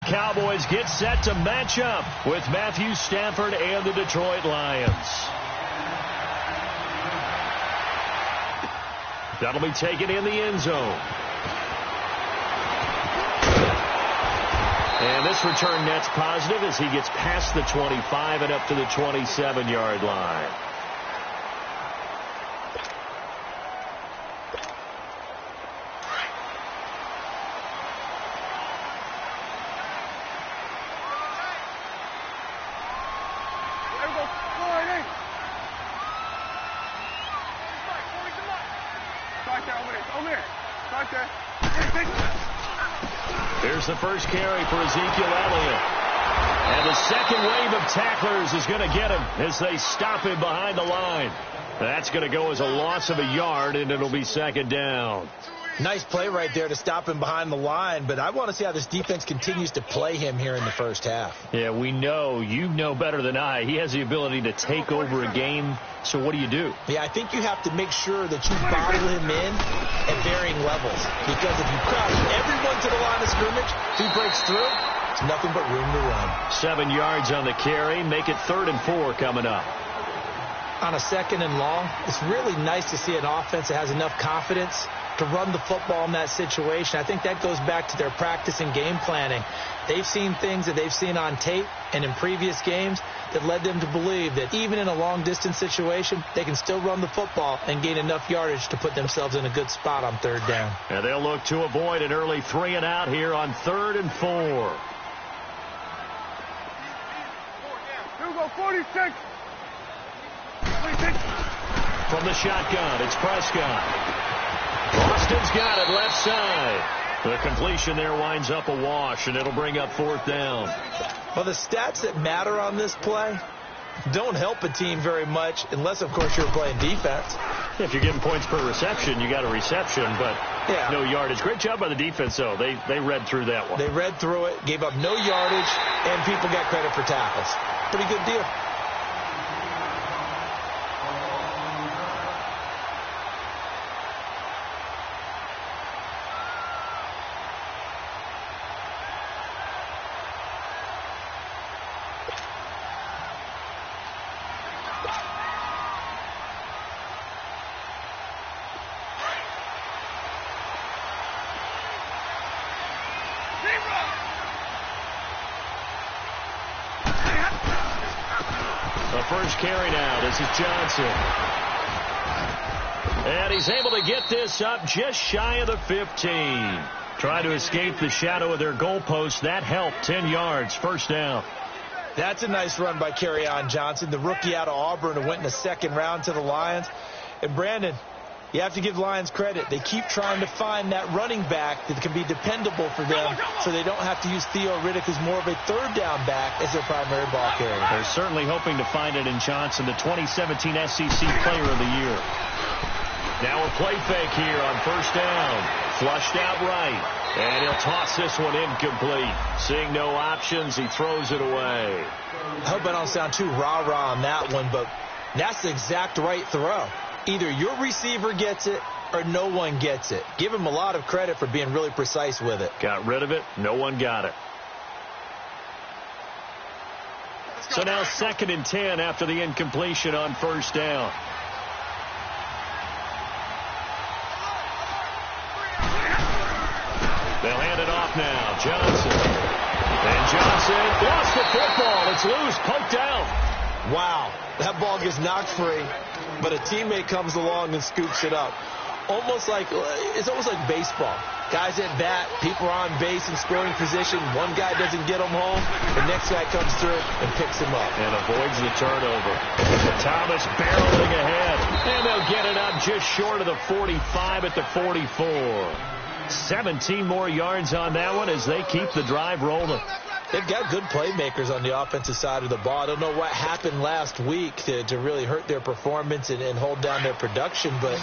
Cowboys get set to match up with Matthew Stafford and the Detroit Lions. That'll be taken in the end zone. And this return net's positive as he gets past the 25 and up to the 27-yard line. Here's the first carry for Ezekiel Elliott. And the second wave of tacklers is going to get him as they stop him behind the line. That's going to go as a loss of a yard, and it'll be second down. Nice play right there to stop him behind the line, but I want to see how this defense continues to play him here in the first half. Yeah, we know. You know better than I. He has the ability to take over a game, so what do you do? Yeah, I think you have to make sure that you bottle him in at varying levels, because if you crowd everyone to the line of scrimmage, if he breaks through, it's nothing but room to run. 7 yards on the carry, make it 3rd and 4 coming up. On a 2nd and long, it's really nice to see an offense that has enough confidence to run the football in that situation. I think that goes back to their practice and game planning. They've seen things that they've seen on tape and in previous games that led them to believe that even in a long-distance situation, they can still run the football and gain enough yardage to put themselves in a good spot on 3rd down. And they'll look to avoid an early 3 and out here on 3rd and 4. Here we go, 46. From the shotgun, it's Prescott. Austin's got it left side. The completion there winds up a wash, and it'll bring up 4th down. Well, the stats that matter on this play don't help a team very much unless, of course, you're playing defense. If you're getting points per reception, you got a reception, but no yardage. Great job by the defense, though. They read through that one. They read through it, gave up no yardage, and people got credit for tackles. Pretty good deal. The first carry now. This is Johnson. And he's able to get this up just shy of the 15. Trying to escape the shadow of their goalpost. That helped. 10 yards. First down. That's a nice run by Kerryon Johnson, the rookie out of Auburn who went in the 2nd round to the Lions. And Brandon, you have to give Lions credit. They keep trying to find that running back that can be dependable for them so they don't have to use Theo Riddick, who's more of a 3rd down back, as their primary ball carrier. They're certainly hoping to find it in Johnson, the 2017 SEC Player of the Year. Now a play fake here on 1st down. Flushed out right. And he'll toss this one incomplete. Seeing no options, he throws it away. I hope I don't sound too rah-rah on that one, but that's the exact right throw. Either your receiver gets it or no one gets it. Give him a lot of credit for being really precise with it. Got rid of it. No one got it. So now 2nd and 10 after the incompletion on 1st down. They'll hand it off now. Johnson. And Johnson lost the football. It's loose. Poked out. Wow. That ball gets knocked free, but a teammate comes along and scoops it up. It's almost like baseball. Guys at bat, people are on base in scoring position. One guy doesn't get them home. The next guy comes through and picks him up. And avoids the turnover. Thomas barreling ahead. And they'll get it up just short of the 45 at the 44. 17 more yards on that one as they keep the drive rolling. They've got good playmakers on the offensive side of the ball. I don't know what happened last week to really hurt their performance and hold down their production, but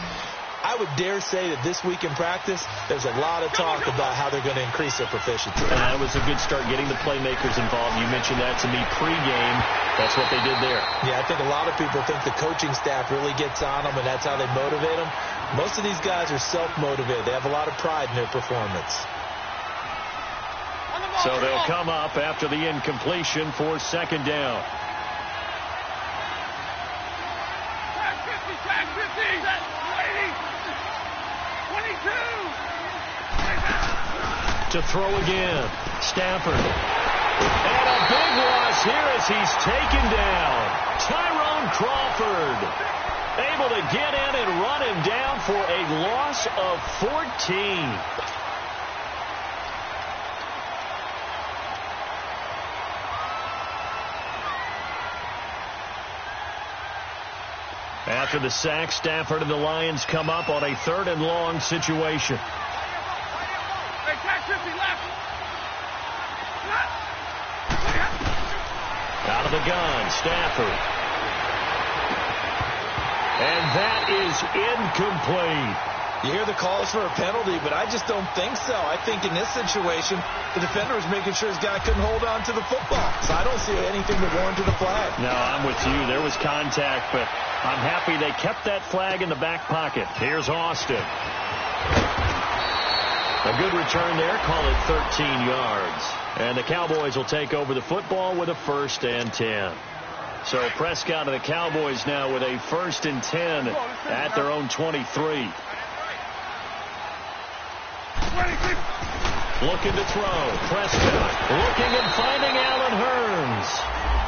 I would dare say that this week in practice, there's a lot of talk about how they're going to increase their proficiency. It was a good start getting the playmakers involved. You mentioned that to me pregame. That's what they did there. Yeah, I think a lot of people think the coaching staff really gets on them, and that's how they motivate them. Most of these guys are self-motivated. They have a lot of pride in their performance. So So they'll come up after the incompletion for second down. Tag 50, 22. To throw again. Stafford. And a big loss here as he's taken down. Tyrone Crawford able to get in and run him down for a loss of 14. After the sack, Stafford and the Lions come up on a 3rd and long situation. Hey, tag 50 left. Out of the gun, Stafford. And that is incomplete. You hear the calls for a penalty, but I just don't think so. I think in this situation, the defender was making sure his guy couldn't hold on to the football. So I don't see anything that warranted a flag. No, I'm with you. There was contact, but I'm happy they kept that flag in the back pocket. Here's Austin. A good return there. Call it 13 yards. And the Cowboys will take over the football with a 1st and 10. So Prescott and the Cowboys now with a 1st and 10 at their own 23. Looking to throw. Prescott looking and finding Allen Hurns.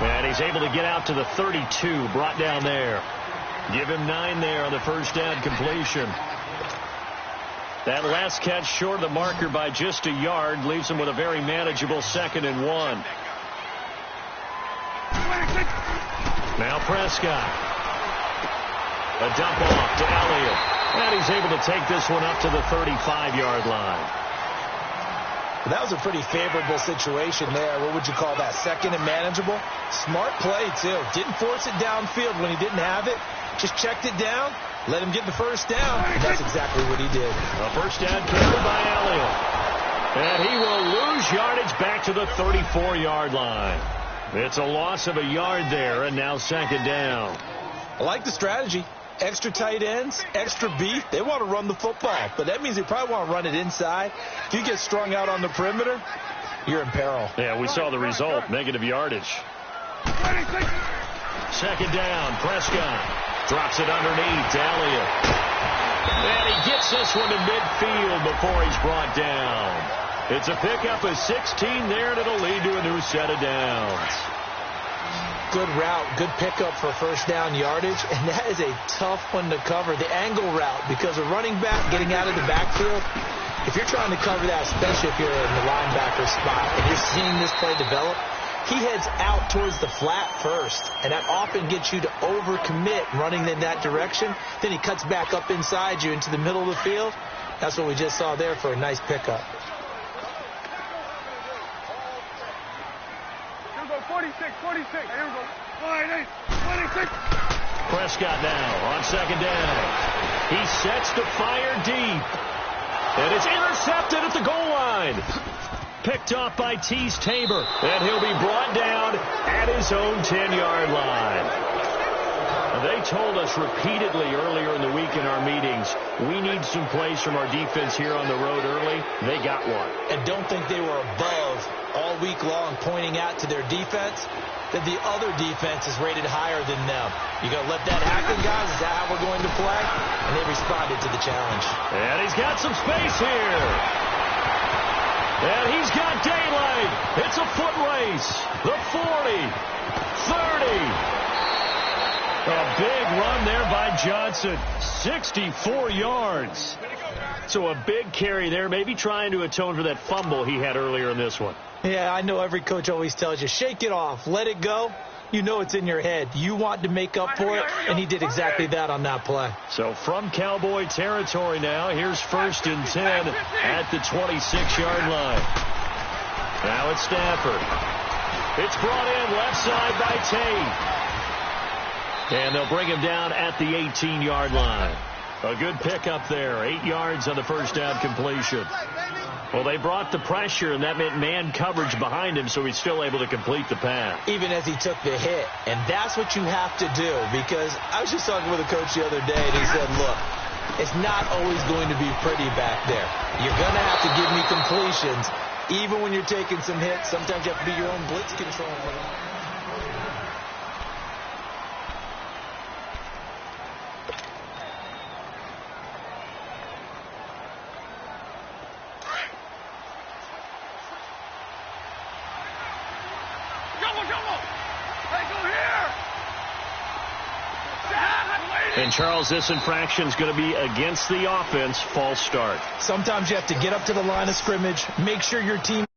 And he's able to get out to the 32, brought down there. Give him 9 there on the 1st down completion. That last catch short of the marker by just a yard leaves him with a very manageable 2nd and 1. Now Prescott. A dump off to Elliott. And he's able to take this one up to the 35-yard line. That was a pretty favorable situation there. What would you call that? 2nd and manageable? Smart play, too. Didn't force it downfield when he didn't have it. Just checked it down, let him get the 1st down, and that's exactly what he did. A 1st down carry by Elliott. And he will lose yardage back to the 34-yard line. It's a loss of a yard there, and now 2nd down. I like the strategy. Extra tight ends, extra beef. They want to run the football, but that means they probably want to run it inside. If you get strung out on the perimeter, you're in peril. Yeah, we saw the result, negative yardage. 2nd down, Prescott drops it underneath to Elliott. And he gets this one to midfield before he's brought down. It's a pickup of 16 there, and it'll lead to a new set of downs. Good route, good pickup for 1st down yardage, and that is a tough one to cover. The angle route, because a running back getting out of the backfield, if you're trying to cover that, especially if you're in the linebacker spot and you're seeing this play develop, he heads out towards the flat first, and that often gets you to overcommit running in that direction. Then he cuts back up inside you into the middle of the field. That's what we just saw there for a nice pickup. 46. Here we go. 26. Prescott now on 2nd down. He sets to fire deep. And it's intercepted at the goal line. Picked off by Tease Tabor. And he'll be brought down at his own 10-yard line. They told us repeatedly earlier in the week in our meetings, we need some plays from our defense here on the road early. They got one. And don't think they were above all week long pointing out to their defense that the other defense is rated higher than them. You going to let that happen, guys? Is that how we're going to play? And they responded to the challenge. And he's got some space here. And he's got daylight. It's a foot race. The 40, 30. A big run there by Johnson. 64 yards. So a big carry there, maybe trying to atone for that fumble he had earlier in this one. Yeah, I know every coach always tells you, shake it off, let it go. You know it's in your head. You want to make up for it, and he did exactly that on that play. So from Cowboy territory now, here's 1st and 10 at the 26-yard line. Now it's Stafford. It's brought in left side by Tate. And they'll bring him down at the 18-yard line. A good pickup there. 8 yards on the 1st down completion. Well, they brought the pressure, and that meant man coverage behind him, so he's still able to complete the pass. Even as he took the hit. And that's what you have to do, because I was just talking with a coach the other day, and he said, look, it's not always going to be pretty back there. You're going to have to give me completions, Even when you're taking some hits, sometimes you have to be your own blitz control. And, Charles, this infraction is going to be against the offense. False start. Sometimes you have to get up to the line of scrimmage, make sure your team